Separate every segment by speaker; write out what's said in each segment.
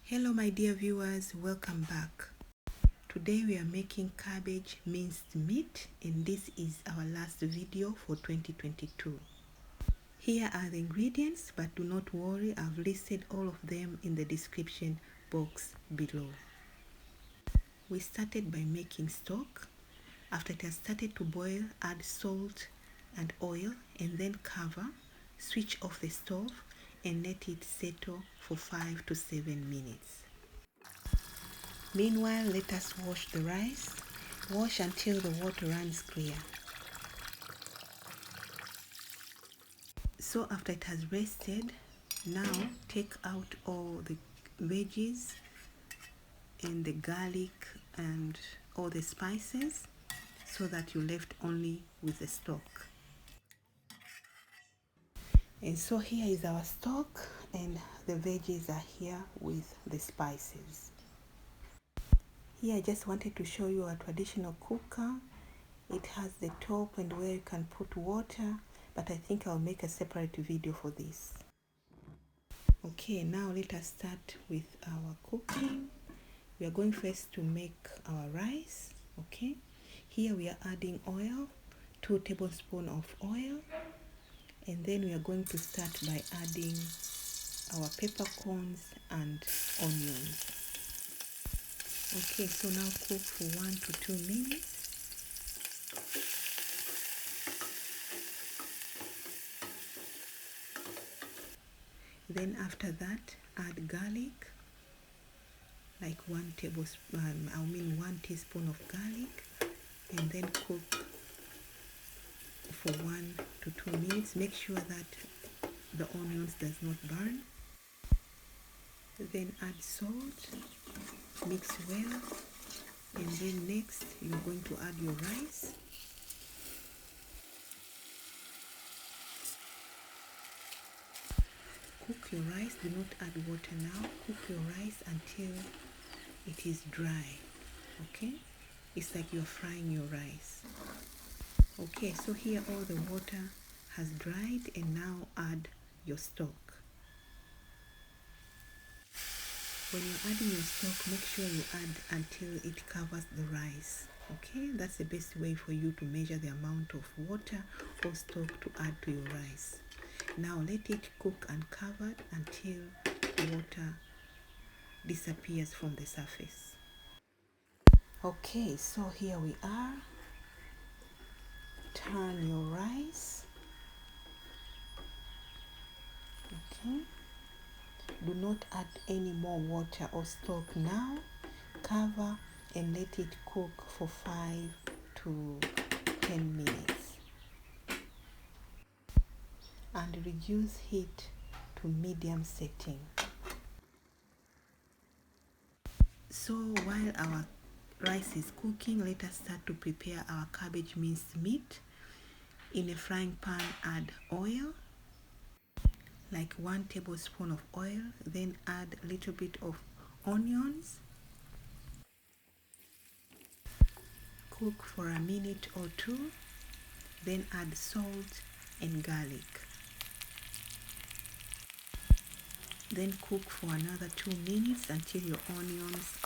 Speaker 1: Hello my dear viewers, welcome back. Today we are making cabbage minced meat and this is our last video for 2022. Here are the ingredients, but do not worry, I've listed all of them in the description box below. We started by making stock. After it has started to boil, add salt and oil and then cover, switch off the stove and let it settle for 5 to 7 minutes. Meanwhile, let us wash the rice. Wash until the water runs clear. So after it has rested, now take out all the veggies and the garlic and all the spices so that you're left only with the stock. And so here is our stock and the veggies are here with the spices. Here I just wanted to show you a traditional cooker. It has the top and where you can put water, but I think I'll make a separate video for this. Okay, now let us start with our cooking. We are going first to make our rice. Okay, here we are adding oil, 2 tablespoons of oil. And then we are going to start by adding our peppercorns and onions. Okay, so now cook for 1 to 2 minutes. Then after that, add garlic, like 1 teaspoon of garlic, and then cook for 1 to 2 minutes. Make sure that the onions does not burn. Then add salt, mix well, and then next you're going to add your rice. Cook your rice, do not add water now. Cook your rice until it is dry. Okay, it's like you're frying your rice. Okay, so here all the water has dried and now add your stock. When you're adding your stock, make sure you add until it covers the rice. Okay, that's the best way for you to measure the amount of water or stock to add to your rice. Now let it cook uncovered until the water disappears from the surface. Okay, so here we are. Turn your rice. Okay, do not add any more water or stock now. Cover and let it cook for 5 to 10 minutes and reduce heat to medium setting. So while our rice is cooking, let us start to prepare our cabbage minced meat. In a frying pan, add oil, like 1 tablespoon of oil, then add a little bit of onions. Cook for a minute or 2, then add salt and garlic. Then cook for another 2 minutes until your onions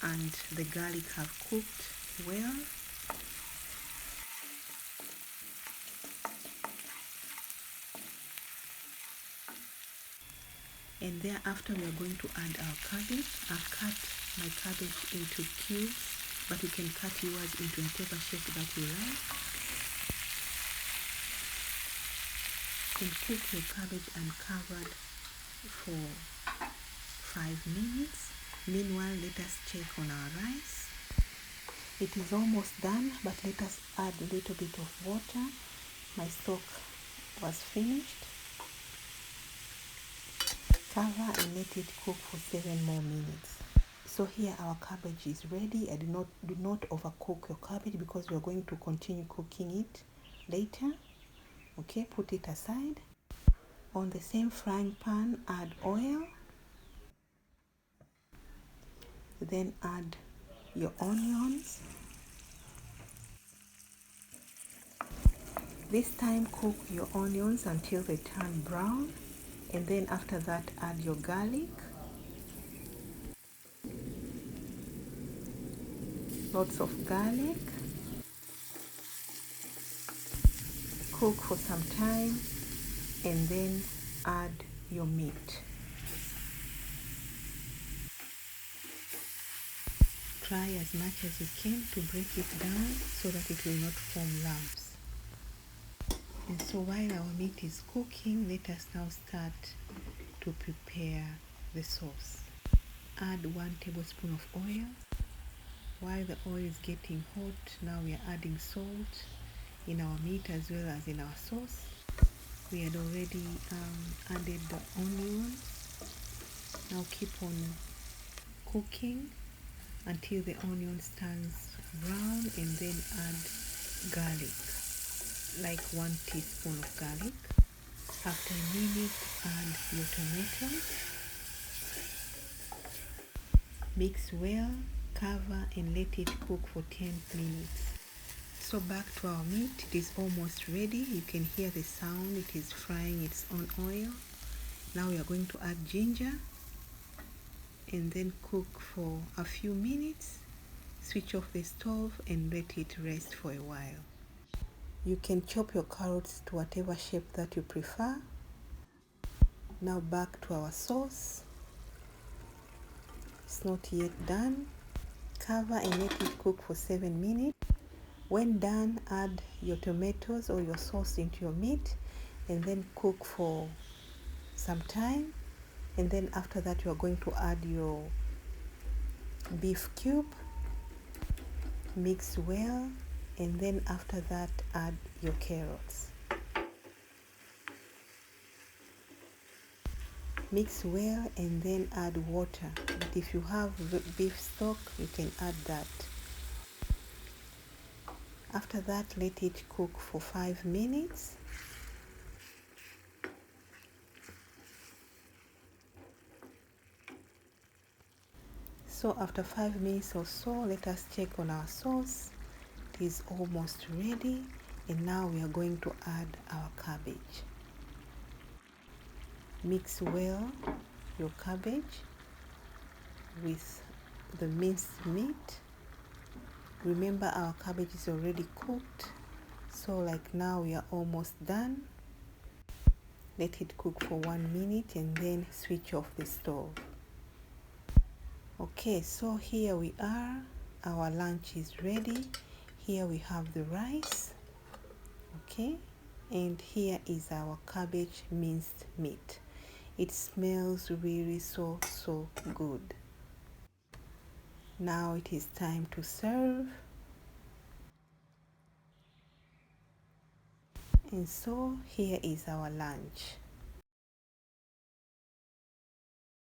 Speaker 1: and the garlic have cooked well. And thereafter we are going to add our cabbage. I've cut my cabbage into cubes, but you can cut yours into whatever shape that you like. And cook your cabbage uncovered for 5 minutes. Meanwhile, let us check on our rice. It is almost done, but let us add a little bit of water. My stock was finished. Cover and let it cook for 7 more minutes. So here our cabbage is ready. Do not overcook your cabbage because we are going to continue cooking it later. Okay, put it aside. On the same frying pan, add oil. Then add your onions. This time cook your onions until they turn brown. And then after that, add your garlic. lots of garlic. Cook for some time and then add your meat. Try as much as you can to break it down so that it will not form lumps. And so while our meat is cooking, let us now start to prepare the sauce. Add 1 tablespoon of oil. While the oil is getting hot, now we are adding salt in our meat as well as in our sauce. We had already added the onions. Now keep on cooking until the onion turns brown, and then add garlic, like 1 teaspoon of garlic. After a minute, add your tomatoes. Mix well, cover and let it cook for 10 minutes. So back to our meat, it is almost ready. You can hear the sound, it is frying its own oil. Now we are going to add ginger and then cook for a few minutes. Switch off the stove and let it rest for a while. You can chop your carrots to whatever shape that you prefer. Now back to our sauce. It's not yet done. Cover and let it cook for 7 minutes. When done, add your tomatoes or your sauce into your meat and then cook for some time. And then after that, you are going to add your beef cube. Mix well, and then after that, add your carrots. Mix well and then add water. But if you have beef stock, you can add that. After that, let it cook for 5 minutes. So after 5 minutes or so, let us check on our sauce. It is almost ready, and now we are going to add our cabbage. Mix well your cabbage with the minced meat. Remember, our cabbage is already cooked, so like now we are almost done. Let it cook for 1 minute and then switch off the stove. Okay, so here we are. Our lunch is ready. Here we have the rice. Okay, and here is our cabbage minced meat. It smells really so good. Now it is time to serve. And so here is our lunch.